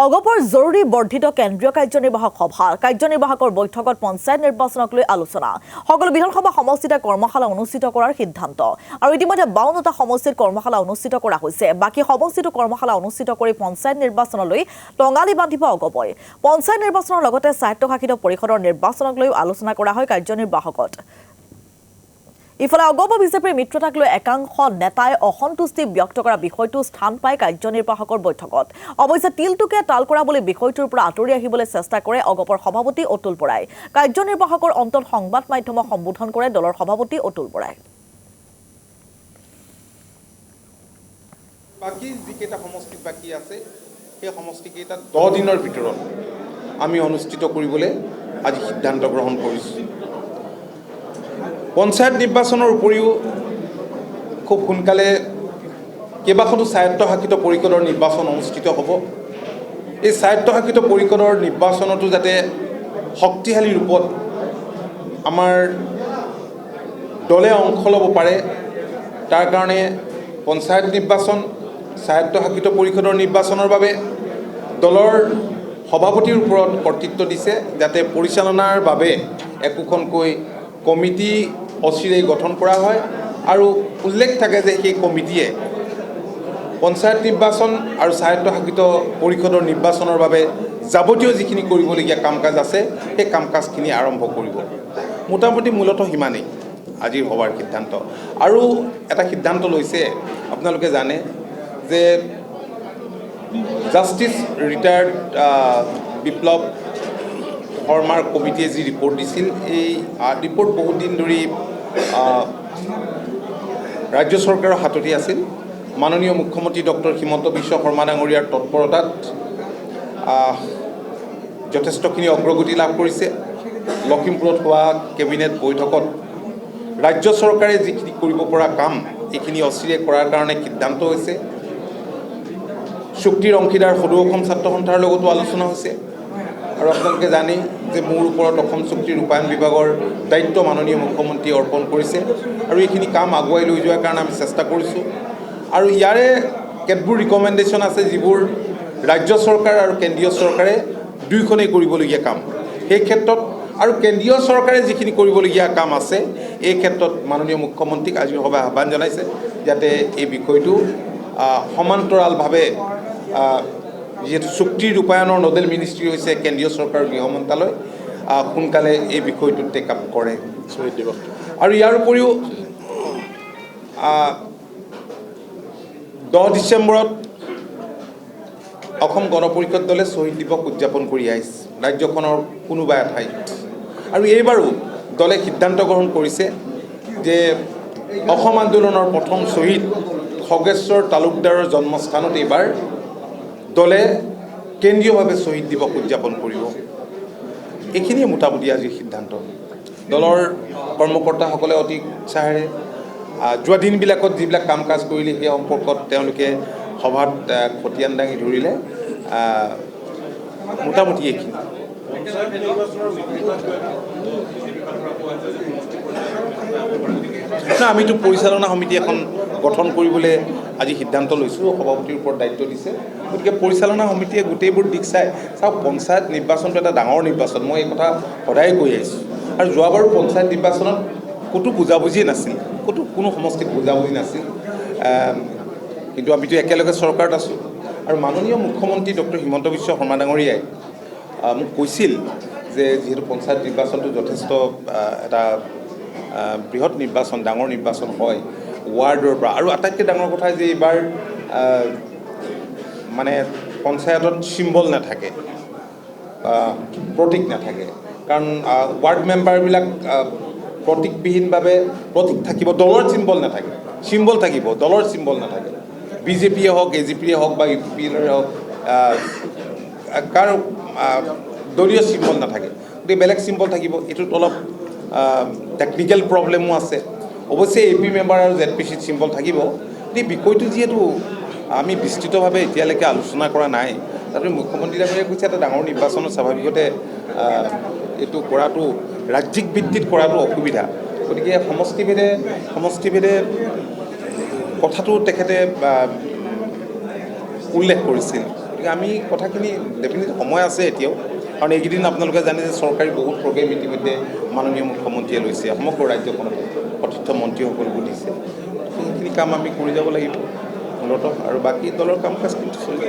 অগপৰ জৰুৰী বৰ্ধিত কেন্দ্ৰীয় কাৰ্যনিৰ্বাহক সভা কাৰ্যনিৰ্বাহকৰ বৈঠকত পঞ্চায়ত নিৰ্বাচনক লৈ আলোচনা সকলো বিধানসভা সমষ্টিতে কৰ্মশালা অনুষ্ঠিত কৰাৰ সিদ্ধান্ত আৰু ইতিমধ্যে 52টা সমষ্টিত কৰ্মশালা অনুষ্ঠিত কৰা হৈছে বাকি সমষ্টিতো কৰ্মশালা অনুষ্ঠিত কৰি পঞ্চায়ত নিৰ্বাচনলৈ টঙালি বান্ধিব অগপই পঞ্চায়ত নিৰ্বাচনৰ লগতে স্বায়ত্তশাসিত পৰিষদৰ নিৰ্বাচনক লৈ আলোচনা কৰা হয় কাৰ্যনিৰ্বাহকত ইফালে অগপ বিজেপিৰ মিত্ৰতাক লৈ একাংশ নেতাই অসন্তুষ্টি ব্যক্ত কৰা বিষয়টো স্থান পায় কাৰ্যনিৰ্বাহকৰ বৈঠকত অৱশ্যে তিলটুকে তাল কৰা বুলি বিষয়টোৰ পৰা আঁতৰি আহিবলৈ চেষ্টা কৰে অগপৰ সভাপতি অতুল বৰাই কাৰ্যনিৰ্বাহকৰ অন্তত সংবাদ মাধ্যমক সম্বোধন কৰে দলৰ সভাপতি অতুল বৰাই বাকি যিকেইটা সমষ্টি বাকি আছে সেই সমষ্টিকেইটা 10 দিনৰ ভিতৰত আমি অনুষ্ঠিত কৰিবলৈ আজি সিদ্ধান্ত গ্ৰহণ কৰিছোঁ পঞ্চায়ত নিৰ্বাচনৰ উপৰিও খুব সোনকালে কেইবাখনো স্বায়ত্তশাসিত পৰিষদৰ নিৰ্বাচন অনুষ্ঠিত হ'ব এই স্বায়ত্তশাসিত পৰিষদৰ নিৰ্বাচনতো যাতে শক্তিশালী ৰূপত আমাৰ দলে অংশ ল'ব পাৰে তাৰ কাৰণে পঞ্চায়ত নিৰ্বাচন স্বায়ত্তশাসিত পৰিষদৰ নিৰ্বাচনৰ বাবে দলৰ সভাপতিৰ ওপৰত কৰ্তৃত্ব দিছে যাতে পৰিচালনাৰ বাবে একোখনকৈ কমিটি অচিৰেই গঠন কৰা হয় আৰু উল্লেখ থাকে যে সেই কমিটিয়ে পঞ্চায়ত নিৰ্বাচন আৰু স্বায়ত্তশাসিত পৰিষদৰ নিৰ্বাচনৰ বাবে যাৱতীয় যিখিনি কৰিবলগীয়া কাম কাজ আছে সেই কাম কাজখিনি আৰম্ভ কৰিব মোটামুটি মূলতঃ সিমানেই আজিৰ সভাৰ সিদ্ধান্ত আৰু এটা সিদ্ধান্ত লৈছে আপোনালোকে জানে যে জাষ্টিছ ৰিটায়াৰ্ড বিপ্লৱ শৰ্মাৰ কমিটিয়ে যি ৰিপৰ্ট দিছিল এই ৰিপৰ্ট বহুত দিন ধৰি ৰাজ্য চৰকাৰৰ হাততে আছিল মাননীয় মুখ্যমন্ত্ৰী ডক্টৰ হিমন্ত বিশ্ব শৰ্মা ডাঙৰীয়াৰ তৎপৰতাত যথেষ্টখিনি অগ্ৰগতি লাভ কৰিছে লখিমপুৰত হোৱা কেবিনেট বৈঠকত ৰাজ্য চৰকাৰে যিখিনি কৰিব পৰা কাম এইখিনি অচিৰে কৰাৰ কাৰণে সিদ্ধান্ত হৈছে চুক্তিৰ অংশীদাৰ সদৌ অসম ছাত্ৰ সন্থাৰ লগতো আলোচনা হৈছে আৰু আপোনালোকে জানে যে মোৰ ওপৰত অসম চুক্তি ৰূপায়ণ বিভাগৰ দায়িত্ব মাননীয় মুখ্যমন্ত্ৰী অৰ্পণ কৰিছে আৰু এইখিনি কাম আগুৱাই লৈ যোৱাৰ কাৰণে আমি চেষ্টা কৰিছোঁ আৰু ইয়াৰে কেতবোৰ ৰিকমেণ্ডেশ্যন আছে যিবোৰ ৰাজ্য চৰকাৰ আৰু কেন্দ্ৰীয় চৰকাৰে দুয়োখনেই কৰিবলগীয়া কাম সেই ক্ষেত্ৰত আৰু কেন্দ্ৰীয় চৰকাৰে যিখিনি কৰিবলগীয়া কাম আছে এই ক্ষেত্ৰত মাননীয় মুখ্যমন্ত্ৰীক আজিৰ সভাত আহ্বান জনাইছে যাতে এই বিষয়টো সমান্তৰালভাৱে যিহেতু চুক্তিৰ ৰূপায়ণৰ নডেল মিনিষ্ট্ৰী হৈছে কেন্দ্ৰীয় চৰকাৰৰ গৃহ মন্ত্ৰালয় সোনকালে এই বিষয়টো টেক আপ কৰে আৰু ইয়াৰ উপৰিও 10 ডিচেম্বৰত অসম গণ পৰিষদ দলে শ্বহীদ দিৱস উদযাপন কৰি আহিছে ৰাজ্যখনৰ কোনোবা এঠাইত আৰু এইবাৰো দলে সিদ্ধান্ত গ্ৰহণ কৰিছে যে অসম আন্দোলনৰ প্ৰথম শ্বহীদ খগেশ্বৰ তালুকদাৰৰ জন্মস্থানত এইবাৰ দলে কেন্দ্ৰীয়ভাৱে শ্বহীদ দিৱস উদযাপন কৰিব এইখিনিয়ে মোটামুটি আজিৰ সিদ্ধান্ত দলৰ কৰ্মকৰ্তাসকলে অতি উৎসাহেৰে যোৱা দিনবিলাকত যিবিলাক কাম কাজ কৰিলে সেই সম্পৰ্কত তেওঁলোকে সভাত খতিয়ান দাঙি ধৰিলে মোটামুটি এইখিনি আমিতো পৰিচালনা সমিতি এখন গঠন কৰিবলৈ আজি সিদ্ধান্ত লৈছোঁ সভাপতিৰ ওপৰত দায়িত্ব দিছে গতিকে পৰিচালনা সমিতিয়ে গোটেইবোৰ দিশ চাওক পঞ্চায়ত নিৰ্বাচনটো এটা ডাঙৰ নিৰ্বাচন মই এই কথা সদায় কৈ আহিছোঁ আৰু যোৱাবাৰো পঞ্চায়ত নিৰ্বাচনত ক'তো বুজাবুজিয়ে নাছিল কোনো সমষ্টিত বুজাবুজি নাছিল কিন্তু আমিতো একেলগে চৰকাৰত আছোঁ আৰু মাননীয় মুখ্যমন্ত্ৰী ডক্টৰ হিমন্ত বিশ্ব শৰ্মা ডাঙৰীয়াই মোক কৈছিল যে যিহেতু পঞ্চায়ত নিৰ্বাচনটো যথেষ্ট এটা বৃহৎ নিৰ্বাচন ডাঙৰ নিৰ্বাচন হয় ৱাৰ্ডৰ পৰা আৰু আটাইতকৈ ডাঙৰ কথা যে এইবাৰ মানে পঞ্চায়তত চিম্বল নাথাকে প্ৰতীক নাথাকে কাৰণ ৱাৰ্ড মেম্বাৰবিলাক প্ৰতীকবিহীনভাৱে প্ৰতীক থাকিব দলৰ চিম্বল নাথাকে চিম্বল থাকিব দলৰ চিম্বল নাথাকে বিজেপিয়ে হওক এজিপিয়ে হওক বা ইউ পি এৰে হওক কাৰ দলীয় চিম্বল নাথাকে গতিকে বেলেগ চিম্বল থাকিব এইটোত অলপ টেকনিকেল প্ৰব্লেমো আছে অৱশ্যে এ পি মেম্বাৰ আৰু জেড পি চিত চিম্বল থাকিব এই বিষয়টো যিহেতু আমি বিস্তৃতভাৱে এতিয়ালৈকে আলোচনা কৰা নাই তাতে মুখ্যমন্ত্ৰী ডাঙৰীয়াই কৈছে এটা ডাঙৰ নিৰ্বাচনত স্বাভাৱিকতে এইটো কৰাটো ৰাজ্যিক ভিত্তিত কৰাটো অসুবিধা গতিকে সমষ্টিভেদে কথাটো তেখেতে উল্লেখ কৰিছিল গতিকে আমি কথাখিনি ডেফিনেটলি সময় আছে এতিয়াও, কাৰণ এইকেইদিন আপোনালোকে জানে যে চৰকাৰী বহুত প্ৰগ্ৰেম ইতিমধ্যে মাননীয় মুখ্যমন্ত্ৰীয়ে লৈছে, সমগ্ৰ ৰাজ্যখনত সতীৰ্থ মন্ত্ৰীসকলকো দিছে। সেইখিনি কাম আমি কৰি যাব লাগিব মূলতঃ, আৰু বাকী দলৰ কাম কাজ কিন্তু চলিব।